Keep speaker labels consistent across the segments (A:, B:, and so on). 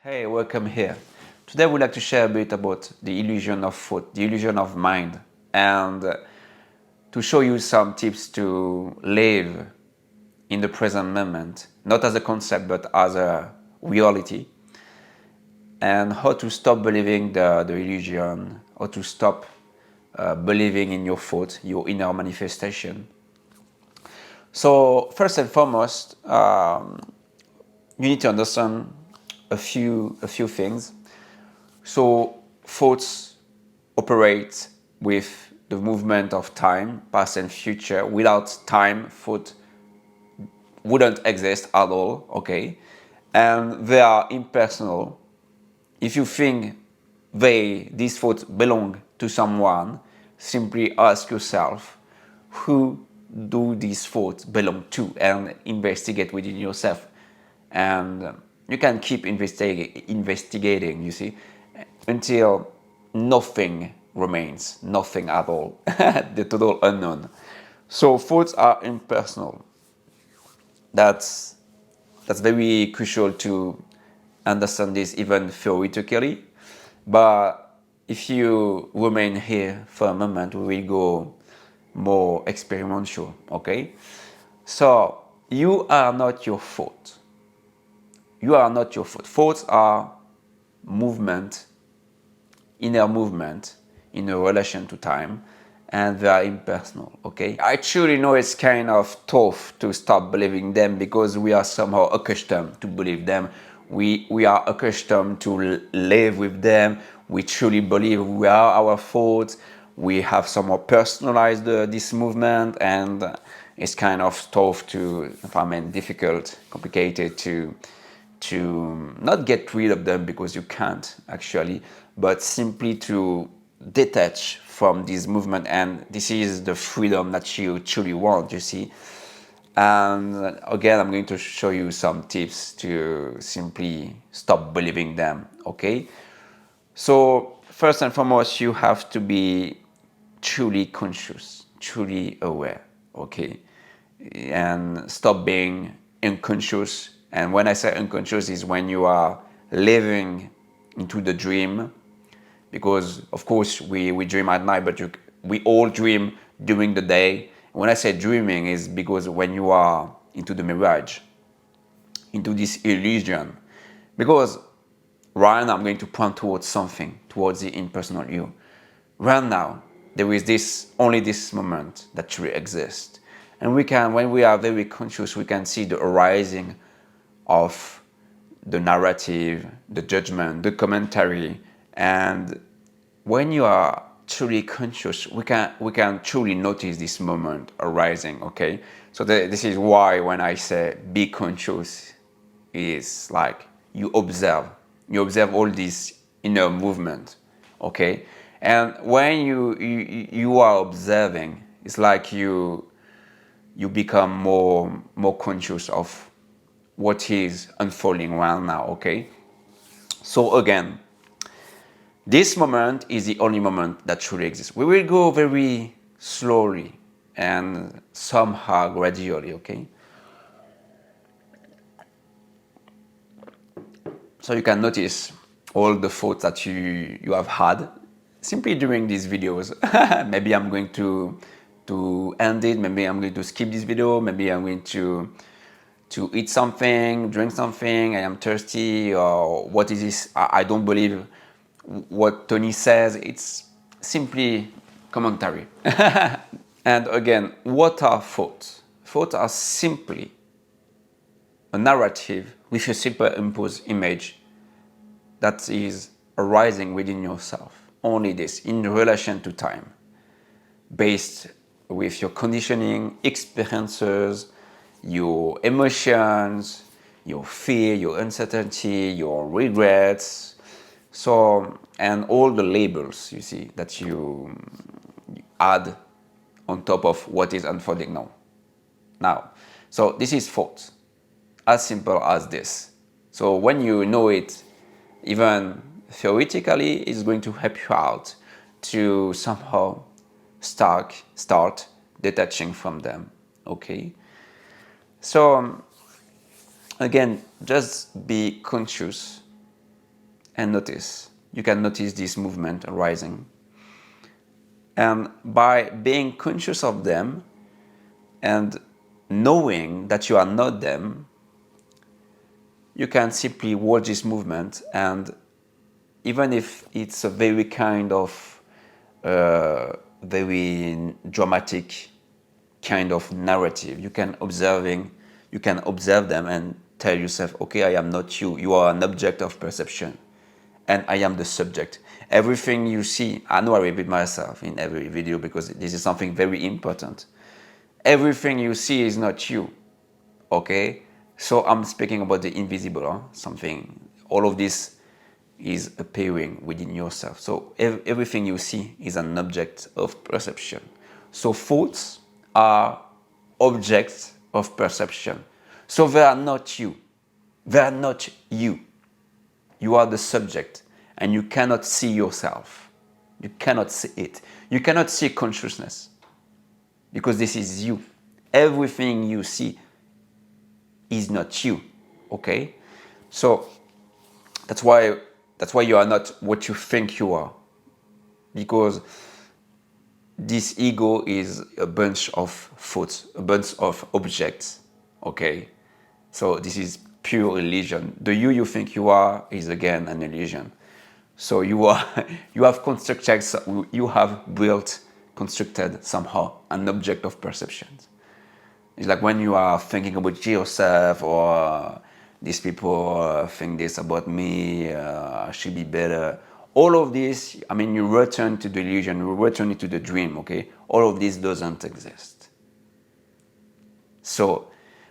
A: Hey, welcome here. Today we'd like to share a bit about the illusion of thought, the illusion of mind, and to show you some tips to live in the present moment, not as a concept but as a reality, and how to stop believing the illusion, how to stop believing in your thought, your inner manifestation. So first and foremost, you need to understand a few things. So thoughts operate with the movement of time, past and future. Without time, thought wouldn't exist at all, okay? And they are impersonal. If you think these thoughts belong to someone, simply ask yourself, who do these thoughts belong to? And investigate within yourself. And you can keep investigating, you see, until nothing remains, nothing at all, the total unknown. So thoughts are impersonal. That's very crucial to understand this even theoretically. But if you remain here for a moment, we will go more experiential, okay? So you are not your thought. You are not your thought. Thoughts are movement, inner movement in a relation to time, and they are impersonal, okay? I truly know it's kind of tough to stop believing them because we are somehow accustomed to believe them. We are accustomed to live with them. We truly believe we are our thoughts. We have somehow personalized this movement, and it's kind of tough to, difficult, complicated to not get rid of them because you can't actually, but simply to detach from this movement. And this is the freedom that you truly want, you see. And again, I'm going to show you some tips to simply stop believing them, okay? So first and foremost, you have to be truly conscious, truly aware, okay? And stop being unconscious. And when I say unconscious is when you are living into the dream, because of course we dream at night, but we all dream during the day. When I say dreaming is because when you are into the mirage, into this illusion, because right now I'm going to point towards something, towards the impersonal you. Right now, there is only this moment that truly exists. And when we are very conscious, we can see the arising of the narrative, the judgment, the commentary. And when you are truly conscious, we can truly notice this moment arising, okay? So this is why when I say be conscious, is like you observe all this inner movement, okay? And when you are observing, it's like you become more conscious of what is unfolding right now, okay? So again, this moment is the only moment that truly exists. We will go very slowly and somehow gradually, okay? So you can notice all the thoughts that you have had simply during these videos. Maybe I'm going to end it. Maybe I'm going to skip this video. Maybe I'm going to eat something, drink something. I am thirsty, or what is this? I don't believe what Tony says. It's simply commentary. And again, what are thoughts? Thoughts are simply a narrative with a superimposed image that is arising within yourself. Only this, in relation to time, based with your conditioning, experiences, your emotions, your fear, your uncertainty, your regrets, so, and all the labels, you see, that you add on top of what is unfolding now. So this is thought, as simple as this. So when you know it, even theoretically, it's going to help you out to somehow start detaching from them, okay? So again, just be conscious and notice. You can notice this movement arising. And by being conscious of them and knowing that you are not them, you can simply watch this movement, and even if it's a very kind of very dramatic kind of narrative, you can observe them and tell yourself, okay, I am not you. You are an object of perception, and I am the subject. Everything you see, I know I repeat myself in every video because this is something very important. Everything you see is not you, okay? So I'm speaking about the invisible, something. All of this is appearing within yourself. So everything you see is an object of perception. So thoughts are objects of perception. So they are not you. They are not you. You are the subject, and you cannot see yourself. You cannot see it. You cannot see consciousness, because this is you. Everything you see is not you, okay? So that's why you are not what you think you are, because this ego is a bunch of thoughts, a bunch of objects, okay? So this is pure illusion. The you think you are is again an illusion. So you have constructed somehow an object of perception. It's like when you are thinking about yourself, or these people think this about me, I should be better. All of this, I mean, you return to the illusion, you return to the dream, okay? All of this doesn't exist. So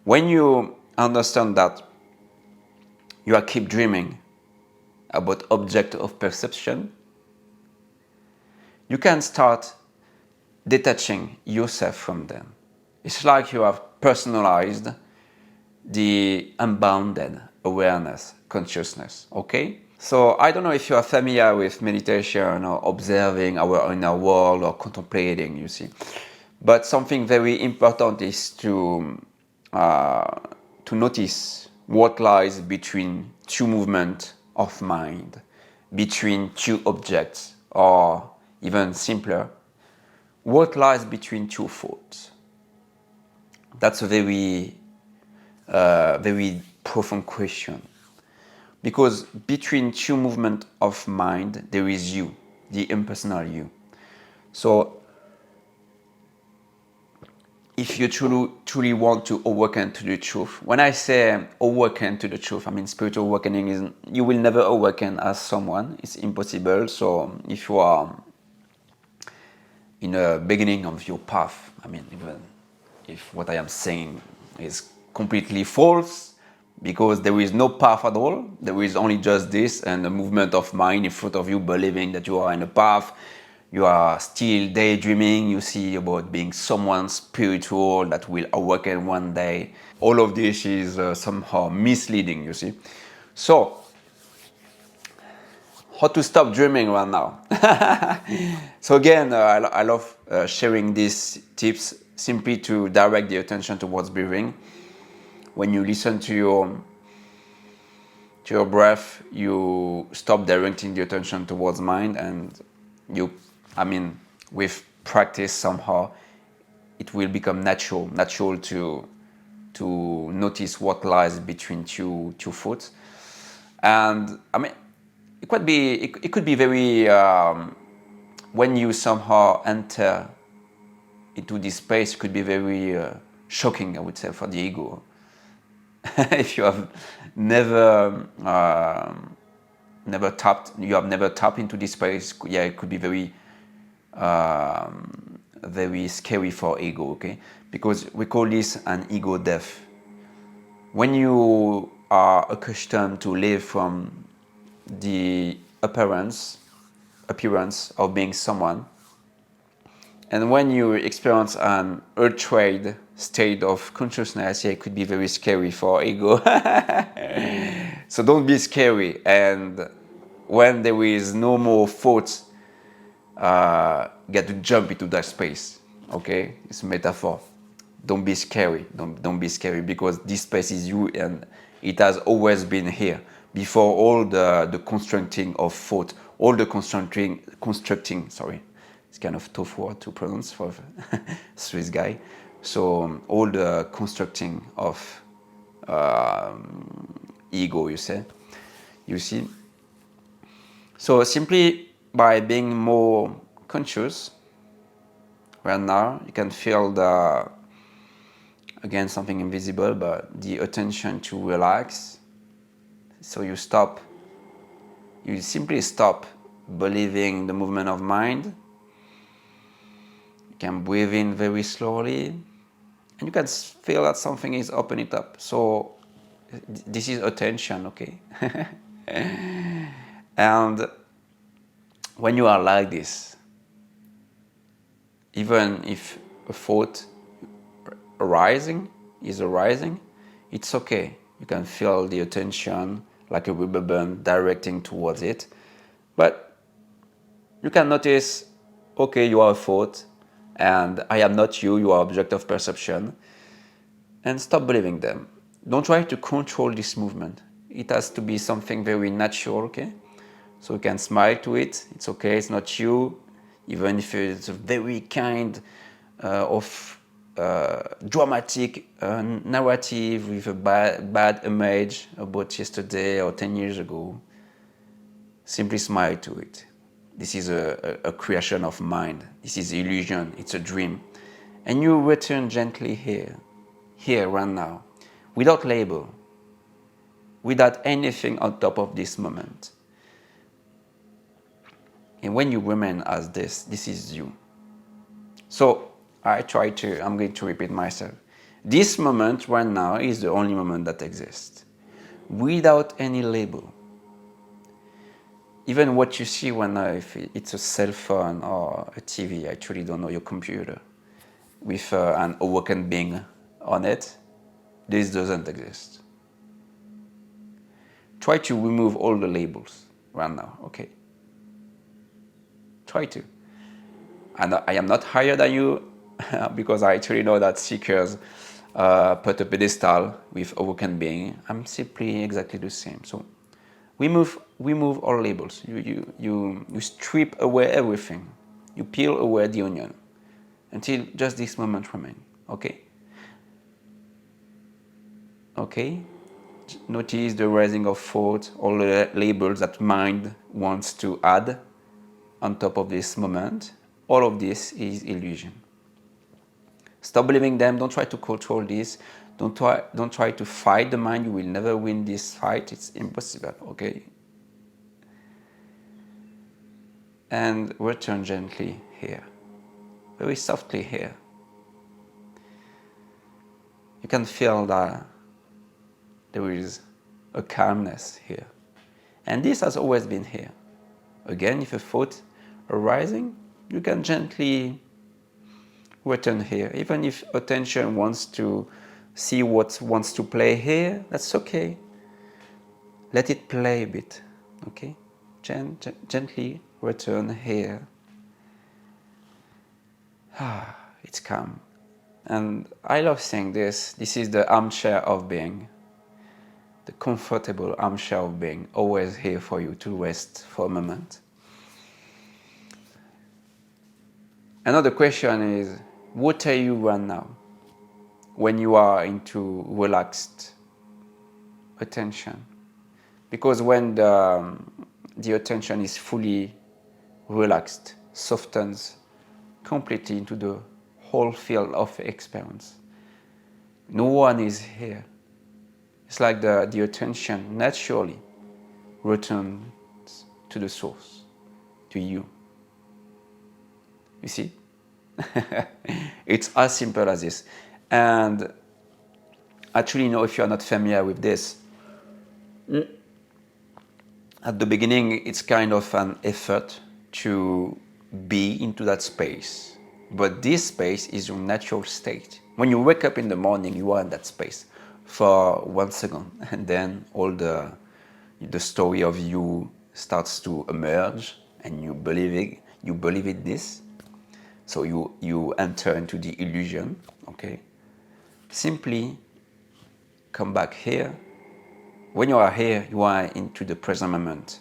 A: when you understand that you are keep dreaming about object of perception, you can start detaching yourself from them. It's like you have personalized the unbounded awareness, consciousness, okay? So I don't know if you are familiar with meditation or observing our inner world or contemplating, you see. But something very important is to notice what lies between two movements of mind, between two objects, or even simpler, what lies between two thoughts. That's a very profound question, because between two movements of mind there is you, the impersonal you. So if you truly want to awaken to the truth, when I say awaken to the truth, I mean spiritual awakening is, you will never awaken as someone, it's impossible. So if you are in the beginning of your path, I mean, even if what I am saying is completely false, because there is no path at all, there is only just this and a movement of mind in front of you, believing that you are in a path. You are still daydreaming, you see about being someone spiritual that will awaken one day. All of this is somehow misleading, you see. So, how to stop dreaming right now? So again, I love sharing these tips simply to direct the attention towards breathing. When you listen to your breath, you stop directing the attention towards mind, and with practice somehow it will become natural to notice what lies between two thoughts. And I mean, it could be very when you somehow enter into this space, it could be very shocking, I would say, for the ego. If you have never tapped into this space, yeah, it could be very scary for ego, okay? Because we call this an ego death. When you are accustomed to live from the appearance of being someone, and when you experience an altered state of consciousness, yeah, it could be very scary for ego. So don't be scary, and when there is no more thoughts, get to jump into that space, okay? It's a metaphor. Don't be scary. Don't be scary, because this space is you, and it has always been here. before all the constructing of thought, all the constructing, sorry, it's kind of tough word to pronounce for a Swiss guy. So all the constructing of ego, you see. So simply by being more conscious, right now you can feel again something invisible, but the attention to relax. So you simply stop believing the movement of mind. You can breathe in very slowly, and you can feel that something is opening up. So this is attention, okay? And when you are like this, even if a thought is arising, it's okay. You can feel the attention like a rubber band directing towards it. But you can notice, okay, you are a thought, and I am not you, you are object of perception. And stop believing them. Don't try to control this movement. It has to be something very natural, okay? So you can smile to it. It's okay, it's not you. Even if it's a very kind of dramatic narrative with a bad image about yesterday or 10 years ago, simply smile to it. This is a creation of mind. This is illusion. It's a dream. And you return gently here right now, without label, without anything on top of this moment. And when you remain as this is you. So I'm going to repeat myself. This moment right now is the only moment that exists, without any label. Even what you see right now, if it's a cell phone or a TV, I truly don't know, your computer, with an awakened being on it, this doesn't exist. Try to remove all the labels right now, okay? Try to. And I am not higher than you, because I truly know that seekers put a pedestal with awakened being. I'm simply exactly the same. So we move all labels. You strip away everything. You peel away the onion until just this moment remains. Okay? Okay? Notice the rising of thought, all the labels that mind wants to add on top of this moment. All of this is illusion. Stop believing them. Don't try to control this. Don't try to fight the mind. You will never win this fight. It's impossible, okay? And return gently here. Very softly here. You can feel that there is a calmness here. And this has always been here. Again, if a thought arising, you can gently return here. Even if attention wants to see what wants to play here, that's okay. Let it play a bit, okay? Gently return here. It's calm. And I love saying this. This is the armchair of being. The comfortable armchair of being, always here for you to rest for a moment. Another question is, what are you right now when you are into relaxed attention? Because when the attention is fully relaxed, softens completely into the whole field of experience, no one is here. It's like the attention naturally returns to the source, to you. You see? It's as simple as this. And actually, if you're not familiar with this, at the beginning, it's kind of an effort to be into that space. But this space is your natural state. When you wake up in the morning, you are in that space for 1 second, and then all the story of you starts to emerge, and you believe it this. So you enter into the illusion, okay? Simply come back here When you are here, you are into the present moment.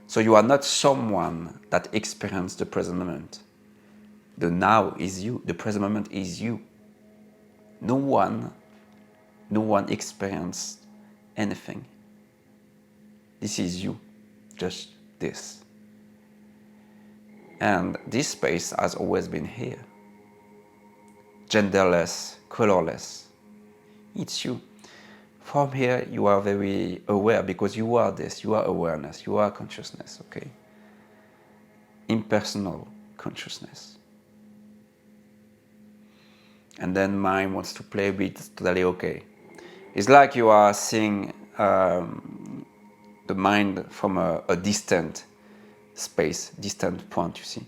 A: So you are not someone that experiences the present moment. The now is you. The present moment is you. No one experienced anything. This is you. Just this. And this space has always been here. Genderless, colorless. It's you. From here, you are very aware because you are this. You are awareness. You are consciousness, okay? Impersonal consciousness. And then mind wants to play a bit, totally okay. It's like you are seeing the mind from a distant space, distant point, you see.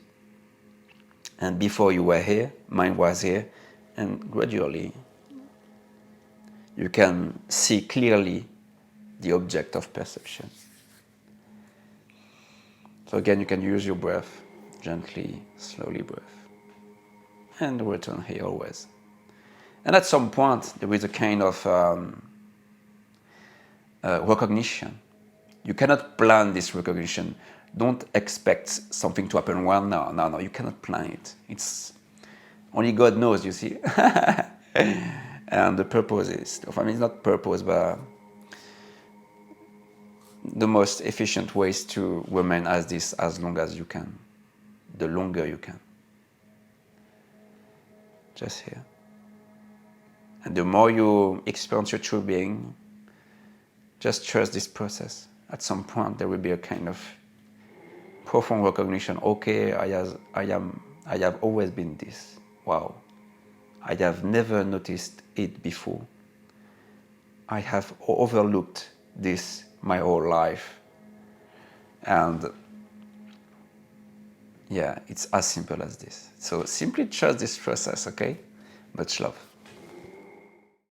A: And before you were here, mind was here, and gradually you can see clearly the object of perception. So again, you can use your breath, gently, slowly breath, and return here always. And at some point, there is a kind of recognition. You cannot plan this recognition. Don't expect something to happen right now. No, you cannot plan it. It's only God knows, you see. And the purpose is, I mean, it's not purpose, but the most efficient ways to remain as this as long as you can, the longer you can. Just here. And the more you experience your true being, just trust this process. At some point, there will be a kind of profound recognition. Okay, I have always been this. Wow. I have never noticed it before. I have overlooked this my whole life. And yeah, it's as simple as this. So simply trust this process, okay? Much love.